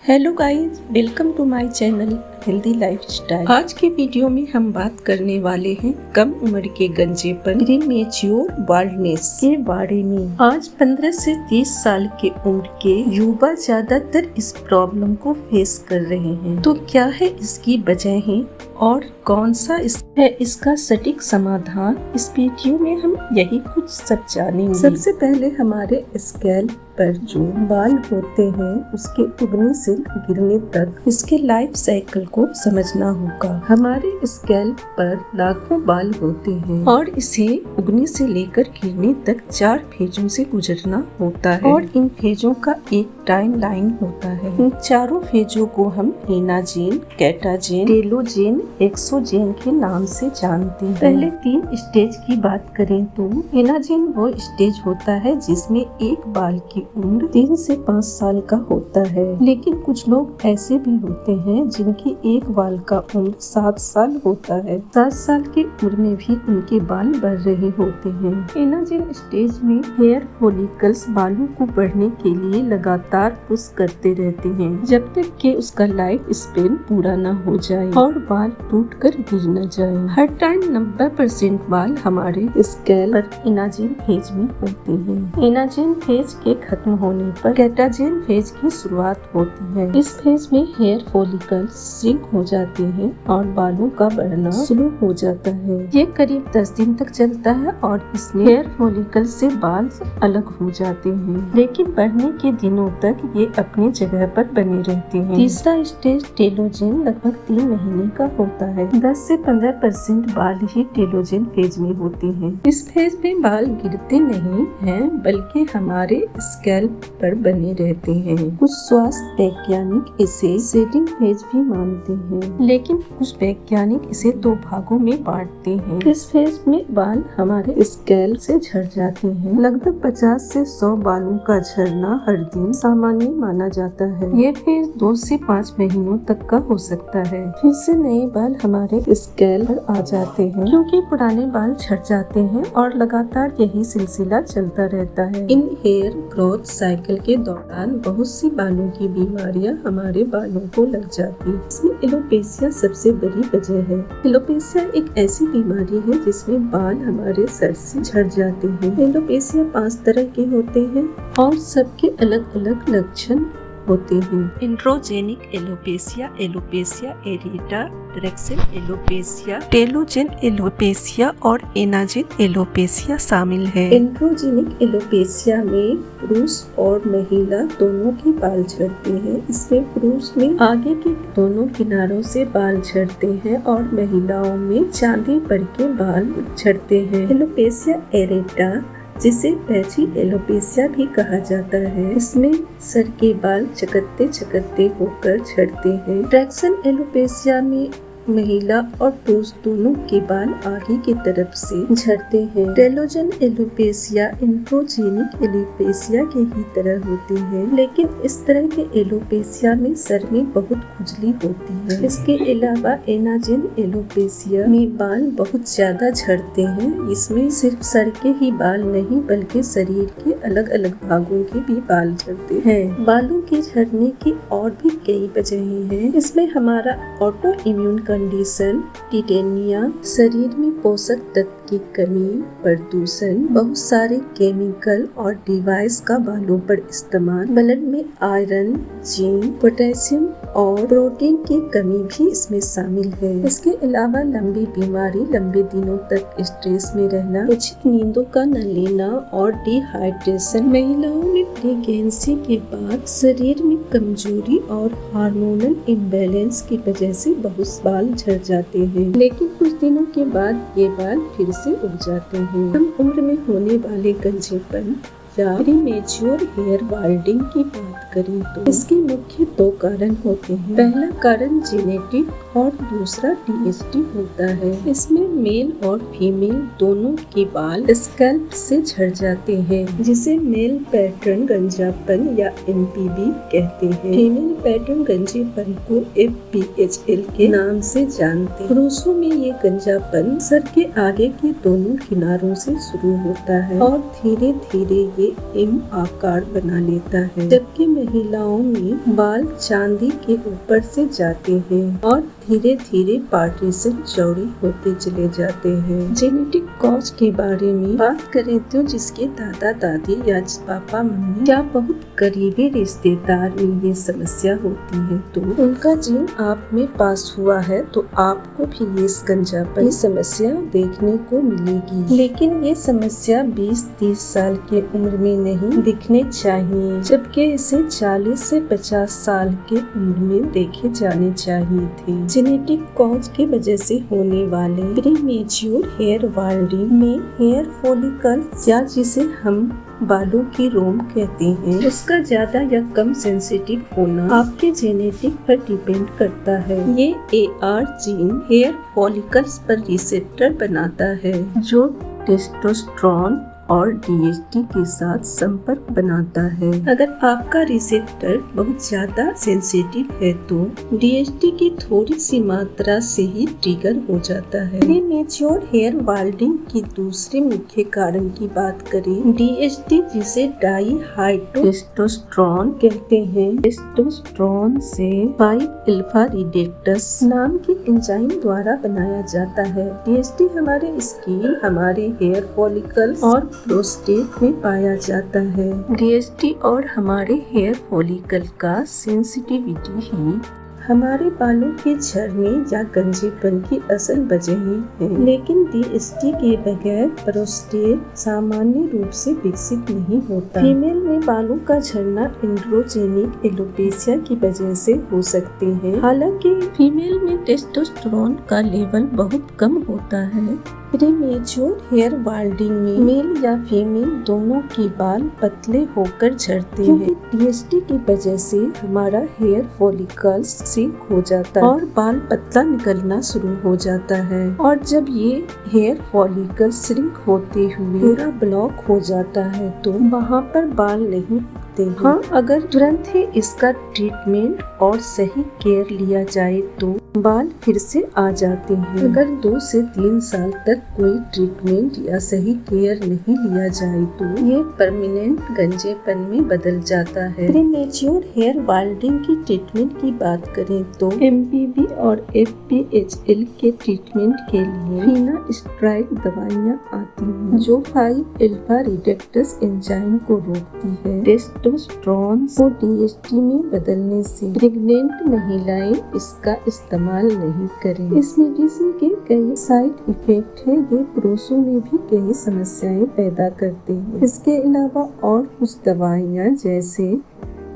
Hello guys, welcome to my channel healthy lifestyle. आज के video में हम बात करने वाले हैं कम उम्र के गंजेपन प्रीमेच्योर बाल्डनेस के बारे में। आज 15 से 30 साल के उम्र के युवा ज्यादातर इस प्रॉब्लम को फेस कर रहे हैं। तो क्या है इसकी वजहें और कौन सा है इसका सटीक समाधान, इस वीडियो में हम यही कुछ सब जानेंगे। सबसे पहले हमारे स्कैल्प पर जो बाल होते हैं उसके उगने से गिरने तक इसके लाइफ साइकिल को समझना होगा। हमारे स्कैल्प पर लाखों बाल होते हैं और इसे उगने से लेकर गिरने तक 4 फेजों से गुजरना होता है और इन फेजों का एक टाइम लाइन होता है। इन चारों फेजों को हम एनाजेन, कैटाजेन, टेलोजेन, एक्सोजेन के नाम से जानते हैं। पहले 3 स्टेज की बात करें तो एनाजेन वो स्टेज होता है जिसमें एक बाल की उम्र 3 से 5 साल का होता है, लेकिन कुछ लोग ऐसे भी होते हैं जिनकी एक बाल का उम्र 7 साल होता है। 7 साल की उम्र में भी उनके बाल बढ़ रहे होते हैं। एनाजेन स्टेज में हेयर फॉलिकल्स बालों को बढ़ने के लिए लगातार पुश करते रहते हैं जब तक कि उसका लाइफ स्पेन पूरा न हो जाए और बाल टूट कर गिर न जाए। हर टाइम 90% बाल हमारे स्कैल्प पर एनाजेन फेज में होते हैं। एनाजेन फेज के खत्म होने पर कैटाजेन फेज की शुरुआत होती है। इस फेज में हेयर फॉलिकल्स श्रिंक हो जाते हैं और बालों का बढ़ना शुरू हो जाता है। ये करीब 10 दिन तक चलता है और इसमें हेयर फॉलिकल से बाल अलग हो जाते हैं, लेकिन बढ़ने के दिनों तक ये अपनी जगह पर बने रहते हैं। तीसरा स्टेज टेलोजेन लगभग 3 महीने का होता है। 10 से 15% बाल ही टेलोजेन फेज में होते हैं। इस फेज में बाल गिरते नहीं हैं बल्कि हमारे स्कैल्प पर बने रहते हैं। कुछ स्वास्थ्य वैज्ञानिक इसे शेडिंग फेज भी मानते हैं, लेकिन कुछ वैज्ञानिक इसे 2 भागों में बांटते हैं। इस फेज में बाल हमारे स्कैल्प से झड़ जाते हैं। लगभग 50 से 100 बालों का झड़ना हर दिन सामान्य माना जाता है। ये फेज 2 से 5 महीनों तक का हो सकता है। फिर से नए बाल हमारे स्कैल्प पर आ जाते हैं क्योंकि पुराने बाल झड़ जाते हैं और लगातार यही सिलसिला चलता रहता है। इन हेयर ग्रोथ साइकिल के दौरान बहुत सी बालों की बीमारियां हमारे बालों को लग जाती है। इसमें एलोपेशिया सबसे बड़ी वजह है। एलोपेशिया एक ऐसी बीमारी है जिसमें बाल हमारे सर से झड़ जाते हैं। एलोपेशिया 5 तरह के होते हैं और सबके अलग अलग लक्षण होते हैं। एंड्रोजेनिक एलोपेशिया, एलोपेशिया एरिटा, ड्रैक्सिल एलोपेशिया, टेलोजेन एलोपेशिया और एनाजेन एलोपेशिया शामिल है। एंड्रोजेनिक एलोपेशिया में पुरुष और महिला दोनों के बाल झड़ते हैं। इसमें पुरुष में आगे के दोनों किनारों से बाल झड़ते हैं और महिलाओं में चांदी पर के बाल झड़ते हैं। एलोपेशिया एरिटा जिसे पैची एलोपेशिया भी कहा जाता है, इसमें सर के बाल चकत्ते चकत्ते होकर झड़ते हैं। ड्रैक्सिल एलोपेशिया में महिला और पुरुष दोनों के बाल आगे की तरफ से झड़ते हैं। टेलोजेन एलोपेशिया एंड्रोजेनिक एलोपेशिया के ही तरह होती है, लेकिन इस तरह के एलोपेशिया में सर में बहुत खुजली होती है। इसके अलावा एनाजेन एलोपेशिया में बाल बहुत ज्यादा झड़ते हैं। इसमें सिर्फ सर के ही बाल नहीं बल्कि शरीर के अलग अलग भागों के भी बाल झड़ते हैं। बालों के झड़ने की और भी कई वजहें हैं। इसमें हमारा ऑटो इम्यून कंडीशन, टिटेनिया, शरीर में पोषक तत्व की कमी, प्रदूषण, बहुत सारे केमिकल और डिवाइस का बालों पर इस्तेमाल, ब्लड में आयरन, जिंक, पोटेशियम और प्रोटीन की कमी भी इसमें शामिल है। इसके अलावा लंबी बीमारी, लंबे दिनों तक स्ट्रेस में रहना, उचित नींदों का न लेना और डिहाइड्रेशन, महिलाओं में प्रेगनेंसी के बाद शरीर में कमजोरी और हार्मोनल इम्बैलेंस की वजह से बहुत बाल झड़ जाते हैं, लेकिन कुछ दिनों के बाद ये बाल फिर से उग जाते हैं। कम उम्र में होने वाले गंजेपन या प्रीमेच्योर हेयर बाल्डिंग की बात करें तो इसके मुख्य 2 कारण होते हैं। पहला कारण जेनेटिक और दूसरा डीएसटी होता है। इसमें मेल और फीमेल दोनों के बाल स्कैल्प से झड़ जाते हैं, जिसे मेल पैटर्न गंजापन या एमपीबी कहते हैं। फीमेल पैटर्न गंजेपन को FPHL के नाम से जानते हैं। पुरुषों में ये गंजापन सर के आगे के दोनों किनारों से शुरू होता है और धीरे धीरे ये से एम आकार बना लेता है, जबकि महिलाओं में बाल चांदी के ऊपर से जाते हैं और धीरे धीरे पार्टीशन चौड़े होते चले जाते हैं। जेनेटिक कॉज के बारे में बात करें तो जिसके दादा दादी या पापा मम्मी या बहुत करीबी रिश्तेदार में ये समस्या होती है तो उनका जीन आप में पास हुआ है तो आपको भी ये गंजापन समस्या देखने को मिलेगी। लेकिन ये समस्या 20-30 साल की उम्र में नहीं दिखने चाहिए, जबकि इसे 40 से 50 साल के उम्र में देखे जाने चाहिए थे। जेनेटिक कॉज की वजह से होने वाले प्रीमेच्योर हेयर बॉल्डिंग में हेयर फॉलिकल्स या जिसे हम बालों की रोम कहते हैं, उसका ज्यादा या कम सेंसिटिव होना आपके जेनेटिक पर डिपेंड करता है। ये AR जीन हेयर फॉलिकल्स पर रिसेप्टर बनाता है जो टेस्टोस्टेरोन और DHT के साथ संपर्क बनाता है। अगर आपका रिसेप्टर बहुत ज्यादा सेंसिटिव है तो DHT की थोड़ी सी मात्रा से ही ट्रिगर हो जाता है। प्रीमेच्योर हेयर बॉल्डिंग की दूसरे मुख्य कारण की बात करें, DHT जिसे डाईहाइड्रोटेस्टोस्टेरोन कहते हैं, टेस्टोस्टेरोन से 5-अल्फा रिडक्टेस नाम की एंजाइम द्वारा बनाया जाता है। DHT हमारे स्किन, हमारे हेयर फॉलिकल्स और प्रोस्टेट में पाया जाता है। DHT और हमारे हेयर फॉलिकल का सेंसिटिविटी ही हमारे बालों के झड़ने या गंजेपन की असल वजह है। लेकिन DHT के बगैर प्रोस्टेट सामान्य रूप से विकसित नहीं होता। फीमेल में बालों का झड़ना एंड्रोजेनिक एलोपेशिया की वजह से हो सकते हैं। हालांकि फीमेल में टेस्टोस्टेरोन का लेवल बहुत कम होता है। प्रीमेच्योर हेयर बॉल्डिंग में मेल या फीमेल दोनों के बाल पतले होकर झड़ते हैं। DHT की वजह से हमारा हेयर फॉलिकल्स सिंक हो जाता है और बाल पतला निकलना शुरू हो जाता है। और जब ये हेयर फॉलिकल श्रिंक होते हुए पूरा ब्लॉक हो जाता है तो वहाँ पर बाल नहीं उगते हैं। हाँ, अगर तुरंत ही इसका ट्रीटमेंट और सही केयर लिया जाए तो बाल फिर से आ जाते हैं। अगर 2 से 3 साल तक कोई ट्रीटमेंट या सही केयर नहीं लिया जाए तो ये परमानेंट गंजेपन में बदल जाता है। प्रीमेच्योर हेयर बॉल्डिंग की ट्रीटमेंट की बात करें तो MPV और FPHL के ट्रीटमेंट के लिए फिनास्ट्राइड दवाइयाँ आती हैं जो 5-अल्फा रिडक्टेस एंजाइम को रोकती है। टेस्टोस्टेरोन को DHT में बदलने से प्रेग्नेंट महिलाएं इसका इस्तेमाल नहीं करें। इस मेडिसिन के कई साइड इफेक्ट है, ये पुरुषों में भी कई समस्याएं पैदा करते हैं। इसके अलावा और कुछ दवाइयाँ जैसे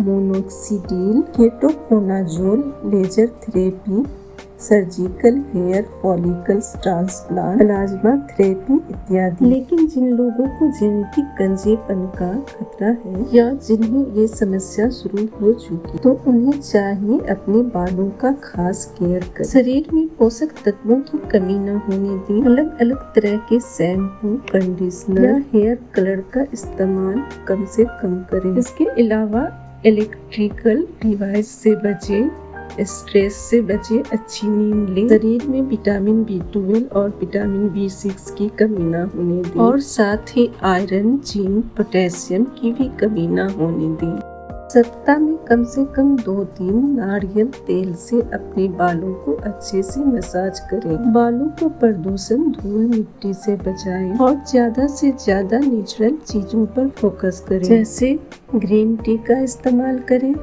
minoxidil, ketoconazole, laser therapy, surgical hair follicles transplant, plasma therapy इत्यादि। लेकिन जिन लोगों को जेनेटिक गंजेपन का खतरा है या जिन्हें ये समस्या शुरू हो चुकी तो उन्हें चाहिए अपने बालों का खास केयर करें। शरीर में पोषक तत्वों की कमी न होने दें। अलग अलग तरह के शैम्पू, कंडीशनर या हेयर कलर का इस्तेमाल कम से कम करें। इसके अलावा इलेक्ट्रिकल डिवाइस से बचें, स्ट्रेस से बचे, अच्छी नींद लें, शरीर में विटामिन B12 और विटामिन B6 की कमी न होने दें और साथ ही आयरन, जिंक, पोटेशियम की भी कमी न होने दें। सप्ताह में कम से कम 2-3 नारियल तेल से अपने बालों को अच्छे से मसाज करें। बालों को प्रदूषण, धूल, मिट्टी से बचाएं और ज्यादा से ज्यादा नेचुरल चीजों पर फोकस करें, जैसे ग्रीन टी का इस्तेमाल करें।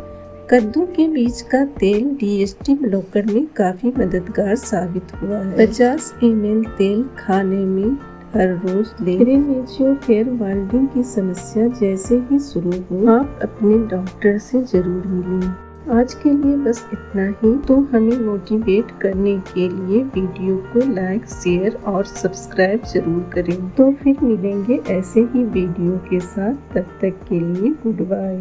कद्दू के बीज का तेल DHT ब्लॉकर में काफी मददगार साबित हुआ है। 50 ml तेल खाने में हर रोज लें। प्रीमेच्योर हेयर बॉल्डिंग की समस्या जैसे ही शुरू हो आप अपने डॉक्टर से जरूर मिलें। आज के लिए बस इतना ही। तो हमें मोटिवेट करने के लिए वीडियो को लाइक, शेयर और सब्सक्राइब जरूर करें। तो फिर मिलेंगे ऐसे ही वीडियो के साथ, तब तक के लिए गुड बाय।